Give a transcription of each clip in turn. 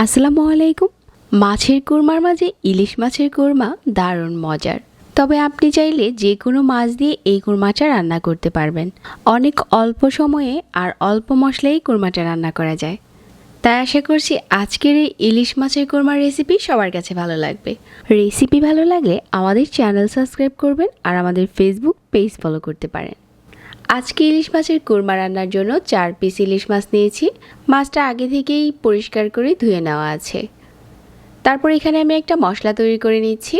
আসসালামু আলাইকুম। মাছের কোরমার মাঝে ইলিশ মাছের কোরমা দারুণ মজার। তবে আপনি চাইলে যে কোনো মাছ দিয়ে এই কোরমাটা রান্না করতে পারবেন। অনেক অল্প সময়ে আর অল্প মশলায় কোরমাটা রান্না করা যায়। তাই আশা করছি আজকের এই ইলিশ মাছের কোরমার রেসিপি সবার কাছে ভালো লাগবে। রেসিপি ভালো লাগলে আমাদের চ্যানেল সাবস্ক্রাইব করবেন আর আমাদের ফেসবুক পেজ ফলো করতে পারেন। আজকে ইলিশ মাছের কোরমা রান্নার জন্য 4 পিস ইলিশ মাছ নিয়েছি। মাছটা আগে থেকেই পরিষ্কার করে ধুয়ে নেওয়া আছে। তারপর এখানে আমি একটা মশলা তৈরি করে নিচ্ছি।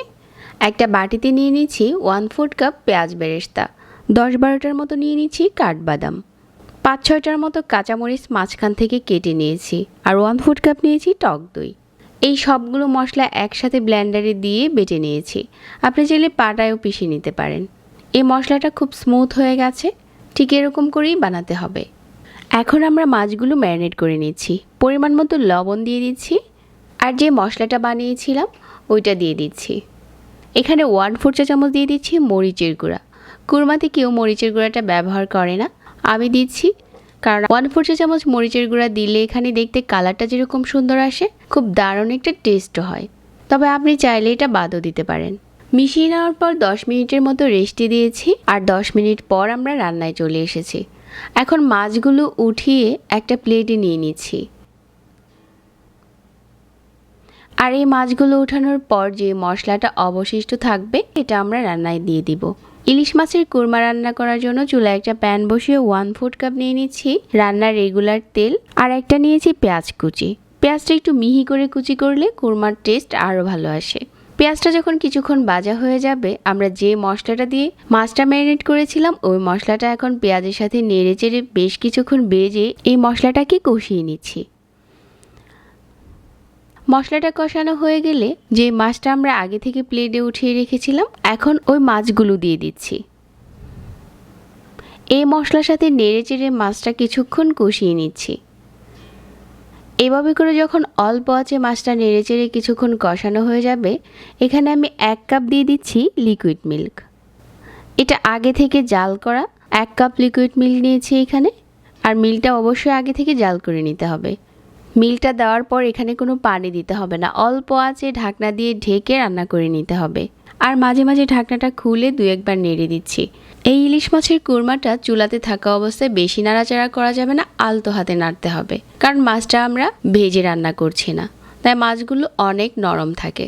একটা বাটিতে নিয়ে নিচ্ছি 1/4 কাপ পেঁয়াজ বেরেস্তা, 10-12টার মতো নিয়ে নিচ্ছি কাঠবাদাম, 5-6টার মতো কাঁচামরিচ মাঝখান থেকে কেটে নিয়েছি, আর 1/4 কাপ নিয়েছি টক দই। এই সবগুলো মশলা একসাথে ব্লেন্ডারে দিয়ে বেটে নিয়েছি। আপনি চাইলে পাটায়ও পিষে নিতে পারেন। এই মশলাটা খুব স্মুথ হয়ে গেছে। ঠিক এরকম করেই বানাতে হবে। এখন আমরা মাছগুলো ম্যারিনেট করে নিচ্ছি। পরিমাণ মতো লবণ দিয়ে দিচ্ছি, আর যে মশলাটা বানিয়েছিলাম ওইটা দিয়ে দিচ্ছি। এখানে 1/4 চা চামচ দিয়ে দিচ্ছি মরিচের গুঁড়া। কোরমাতে কেউ মরিচের গুঁড়াটা ব্যবহার করে না, আমি দিচ্ছি, কারণ 1/4 চা চামচ মরিচের গুঁড়া দিলে এখানে দেখতে কালারটা যেরকম সুন্দর আসে, খুব দারুণ একটা টেস্টও হয়। তবে আপনি চাইলে এটা বাদও দিতে পারেন। মিশিয়ে নেওয়ার পর 10 মিনিটের মতো রেস্টে দিয়েছি, আর 10 মিনিট পর আমরা রান্নায় চলে এসেছি। এখন মাছগুলো উঠিয়ে একটা প্লেটে নিয়ে নিচ্ছি। আর এই মাছগুলো উঠানোর পর যে মশলাটা অবশিষ্ট থাকবে এটা আমরা রান্নায় দিয়ে দিব। ইলিশ মাছের কোরমা রান্না করার জন্য চুলায় একটা প্যান বসিয়ে 1/4 কাপ নিয়ে নিচ্ছি রান্নার রেগুলার তেল, আর একটা নিয়েছি পেঁয়াজ কুচি। পেঁয়াজটা একটু মিহি করে কুচি করলে কোরমার টেস্ট আরও ভালো আসে। পেঁয়াজটা যখন কিছুক্ষণ ভাজা হয়ে যাবে, আমরা যে মশলাটা দিয়ে মাছটা ম্যারিনেট করেছিলাম ওই মশলাটা এখন পেঁয়াজের সাথে নেড়ে চেড়ে বেশ কিছুক্ষণ ভেজে এই মশলাটাকে কষিয়ে নিচ্ছি। মশলাটা কষানো হয়ে গেলে যে মাছটা আমরা আগে থেকে প্লেটে উঠিয়ে রেখেছিলাম এখন ওই মাছগুলো দিয়ে দিচ্ছি। এই মশলার সাথে নেড়ে চেড়ে মাছটা কিছুক্ষণ কষিয়ে নিচ্ছি। এভাবে করে যখন অল্প আঁচে মাছটা নেড়ে চেড়ে কিছুক্ষণ কষানো হয়ে যাবে, এখানে আমি 1 কাপ দিয়ে দিচ্ছি লিকুইড মিল্ক। এটা আগে থেকে জাল করা 1 কাপ লিকুইড মিল্ক নিয়েছি এখানে, আর মিল্কটা অবশ্যই আগে থেকে জাল করে নিতে হবে। মিল্কটা দেওয়ার পর এখানে কোনো পানি দিতে হবে না, অল্প আঁচে ঢাকনা দিয়ে ঢেকে রান্না করে নিতে হবে। আর মাঝে মাঝে ঢাকনাটা খুলে 2-1 বার নেড়ে দিচ্ছি। এই ইলিশ মাছের কোরমাটা চুলাতে থাকা অবস্থায় বেশি নাড়াচাড়া করা যাবে না, আলতো হাতে নাড়তে হবে, কারণ মাছটা আমরা ভেজে রান্না করছি না, তাই মাছগুলো অনেক নরম থাকে।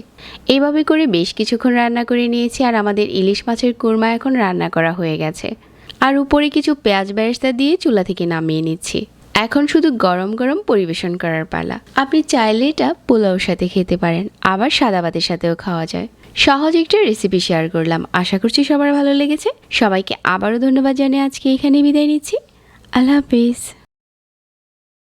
এইভাবে করে বেশ কিছুক্ষণ রান্না করে নিয়েছি, আর আমাদের ইলিশ মাছের কোরমা এখন রান্না করা হয়ে গেছে। আর উপরে কিছু পেঁয়াজ বেরেস্তা দিয়ে চুলা থেকে নামিয়ে নিচ্ছি। এখন শুধু গরম গরম পরিবেশন করার পালা। আপনি চাইলে এটা পোলাওর সাথে খেতে পারেন, আবার সাদা ভাতের সাথেও খাওয়া যায়। সহজ একটা রেসিপি শেয়ার করলাম, আশা করছি সবার ভালো লেগেছে। সবাইকে আবারও ধন্যবাদ জানিয়ে আজকে এখানে বিদায় নিচ্ছি। আল্লাহ হাফেজ।